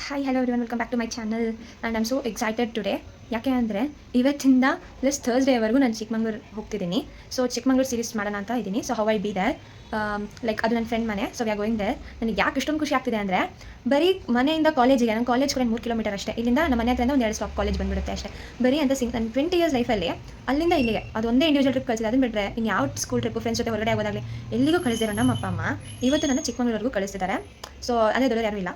Hi hello everyone, welcome back to my channel and I am so excited today. ಯಾಕೆ ಅಂದರೆ ಇವತ್ತಿಂದ plus ಥರ್ಸ್ಡೇವರೆಗೂ ನಾನು ಚಿಕ್ಕಮಂಗ್ಳೂರು ಹೋಗ್ತಿದ್ದೀನಿ. ಸೊ ಚಿಕ್ಕಮಂಗ್ಳೂರು ಸೀರೀಸ್ ಮಾಡೋಣ ಅಂತ ಇದ್ದೀನಿ. So how I be there, like ಅದು ನನ್ನ ಫ್ರೆಂಡ್ ಮನೆ. So we are going there. ನನಗೆ ಯಾಕೆ ಇಷ್ಟೊಂದು ಖುಷಿ ಆಗ್ತಿದೆ ಅಂದರೆ ಬರೀ ಮನೆಯಿಂದ ಕಾಲೇಜಿಗೆ, ನನ್ನ ಕಾಲೇಜ್ ಕೂಡ 3 ಕಿಲೋಮೀಟರ್ ಅಷ್ಟೇ. ಇಲ್ಲಿಂದ ನಮ್ಮ ಮನೆ ಹತ್ರದಿಂದ ಒಂದು 2 ಸ್ಟಾಪ್ ಕಾಲೇಜ್ ಬಂದುಬಿಡುತ್ತೆ ಅಷ್ಟೇ. ಬರೀ ಅಂತ ನನ್ನ 20 ಇಯರ್ಸ್ ಲೈಫಲ್ಲಿ ಅಲ್ಲಿಂದ ಇಲ್ಲಿಗೆ ಅದು ಒಂದೇ ಇಂಡಿವಿಜುವಲ್ ಟ್ರಿಪ್ ಕಳಿಸಿದೆ. ಅದನ್ನು ಬಿಟ್ಟರೆ ಇನ್ನು ಯಾವ ಸ್ಕೂಲ್ ಟ್ರಿಪ್ ಫ್ರೆಂಡ್ಸ್ ಜೊತೆ ಹೊರಗಡೆ ಆಗೋದಾಗಲಿ ಎಲ್ಲಿಗೂ ಕಳಿಸಿರೋ ನಮ್ಮ ಅಪ್ಪ ಅಮ್ಮ ಇವತ್ತು ನನ್ನ ಚಿಕ್ಕಮಂಗ್ಳೂರಿಗೂ ಕಳಿಸ್ತಿದ್ದಾರೆ. ಸೊ ಅದೇ ದೊಡ್ಡದು ಯಾರೂ ಇಲ್ಲ.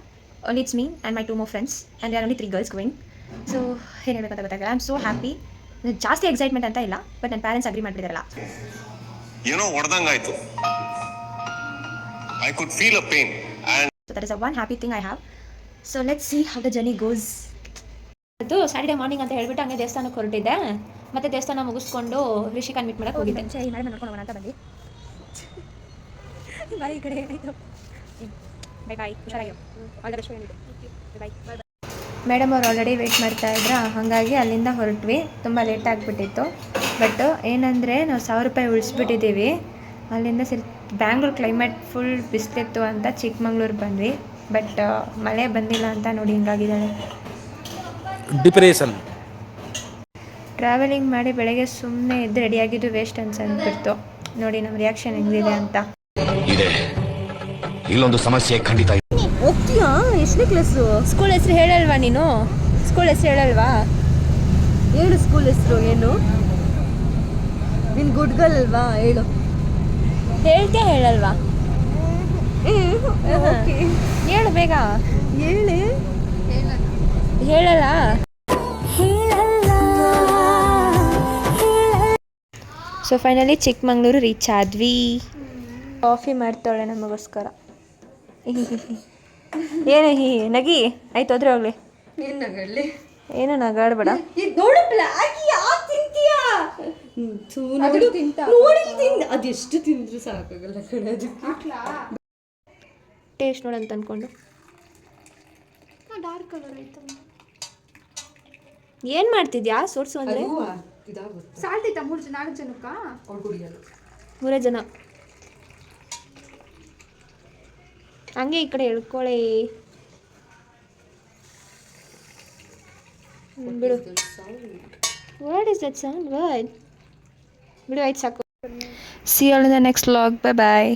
Only it's me and my 2 more friends, and there are only 3 girls going. So ಏನು ಹೇಳಬೇಕಂತ ಗೊತ್ತಾಗಲ್ಲ. I am so happy. ಜಾಸ್ತಿ ಎಕ್ಸೈಟ್ಮೆಂಟ್ ಅಂತ ಇಲ್ಲ, ಬಟ್ ನನ್ನ ಪ್ಯಾರೆಂಟ್ಸ್ ಅಗ್ರಿ ಮಾಡಿಬಿಟ್ಟಿರಲ್ಲ. ಏನೋ ಹೊಡೆದಂಗಾಯ್ತು. I could feel a pain and so that is the one happy thing I have. So let's see how the journey goes. ಅದು Saturday morning ಅಂತ ಹೇಳ್ಬಿಟ್ಟು ಹಂಗೆ ದೇವಸ್ಥಾನಕ್ಕೆ ಹೊರಟಿದ್ದೆ. ಮತ್ತೆ ದೇವಸ್ಥಾನ ಮುಗಿಸ್ಕೊಂಡು ರಿಷಿಕಾನ್ ಮೀಟ್ ಮಾಡಕ್ಕೆ ಹೋಗಿದ್ದೆ. ಈ ಮೇಡಮ್ ನೋಡ್ಕೊಂಡು ಹೋಗೋಣ ಅಂತ ಬಂದು ಬಾಯ್ ಈ ಕಡೆ ಆಯಿತು. ಬೈ ಬಾಯ್, ಹುಷಾರಾಗಿ all the best. Bye bye. Madam ಅವ್ರು ಆಲ್ರೆಡಿ ವೆಯ್ಟ್ ಮಾಡ್ತಾ ಇದ್ರ, ಹಾಗಾಗಿ ಅಲ್ಲಿಂದ ಹೊರಟ್ವಿ. ತುಂಬ ಲೇಟ್ ಆಗಿಬಿಟ್ಟಿತ್ತು. ಬಟ್ ಏನಂದರೆ ನಾವು 1000 ರೂಪಾಯಿ ಉಳಿಸ್ಬಿಟ್ಟಿದ್ದೀವಿ. ಅಲ್ಲಿಂದ ಬ್ಯಾಂಗ್ಳೂರು ಕ್ಲೈಮೇಟ್ ಫುಲ್ ಬಿಸಿಲಿತ್ತು ಅಂತ ಚಿಕ್ಕಮಂಗ್ಳೂರು ಬಂದ್ವಿ. ಬಟ್ ಮಳೆ ಬಂದಿಲ್ಲ ಅಂತ ನೋಡಿ ಹಿಂಗಾಗಿದ್ದಾಳೆ. ಡಿಪ್ರೆಷನ್. ಟ್ರಾವೆಲಿಂಗ್ ಮಾಡಿ ಬೆಳಗ್ಗೆ ಸುಮ್ಮನೆ ಎದ್ದು ರೆಡಿಯಾಗಿದ್ದು ವೇಸ್ಟ್ ಅನ್ಸನ್ಬಿಡ್ತು. ನೋಡಿ ನಮ್ಮ ರಿಯಾಕ್ಷನ್ ಹೆಂಗಿದೆ ಅಂತ. ಇಲ್ಲೊಂದು ಸಮಸ್ಯೆ ಖಂಡಿತ. ಹೋಗ್ತೀಯಾ? ಎಷ್ಟನೇ ಕ್ಲಾಸು? ಸ್ಕೂಲ್ ಹೆಸರು ಹೇಳಲ್ವಾ ನೀನು? ಸ್ಕೂಲ್ ಹೆಸರು ಹೇಳಲ್ವಾ? ಹೇಳು ಸ್ಕೂಲ್ ಹೆಸರು ಏನು? ನೀನು ಗುಡ್ ಗರ್ಲ್ ಅಲ್ವಾ? ಹೇಳು. ಹೇಳ್ತೀಯ ಹೇಳಲ್ವಾ? ಹೇಳು ಬೇಗ. ಹೇಳಿ. ಹೇಳಲ್ಲ. ಸೊ ಫೈನಲಿ ಚಿಕ್ಕಮಂಗ್ಳೂರು ರೀಚ್ ಆದ್ವಿ. ಕಾಫಿ ಮಾಡ್ತಾಳೆ ನಮಗೋಸ್ಕರ. ಏನು ನಗಿ ಆಯ್ತು, ಹೋದ್ರೆ ಹೋಗ್ಲಿ. ಏನು ನಗಳ್ಳಿ? ಏನು ನಗಾಡ್ಬೇಡ. ನೋಡು ಬ್ಲಾಕ್ ಯಾಕೆ ತಿಂತೀಯಾ? ಅದೆಷ್ಟು ತಿಂದ್ರು ಸಾಕಾಗಲ್ಲ ಕಡೆ. ಅದಕ್ಕೆ ಟೇಸ್ಟ್ ನೋಡಂತ ಅನ್ಕೊಂಡು ಡಾರ್ಕ್ ಕಲರ್ ಆಯ್ತು. ಏನು ಮಾಡ್ತಿದ್ಯಾ? ಸೋರ್ಸು ಅಂದರೆ ಸಾಲ್ಟ್ ಆಯ್ತಾ? 4 ಜನಕ್ಕ ಅವ್ರು ಕುಡಿಯಲ್ಲ. 3 ಜನ. ಹಂಗೆ ಈ ಕಡೆ ಹೇಳ್ಕೊಳ್ಳಿ ಬಿಡು. What is that sound? Word ಬಿಡು, ಆಯ್ತು ಸಾಕು. See you all in the next vlog. Bye bye.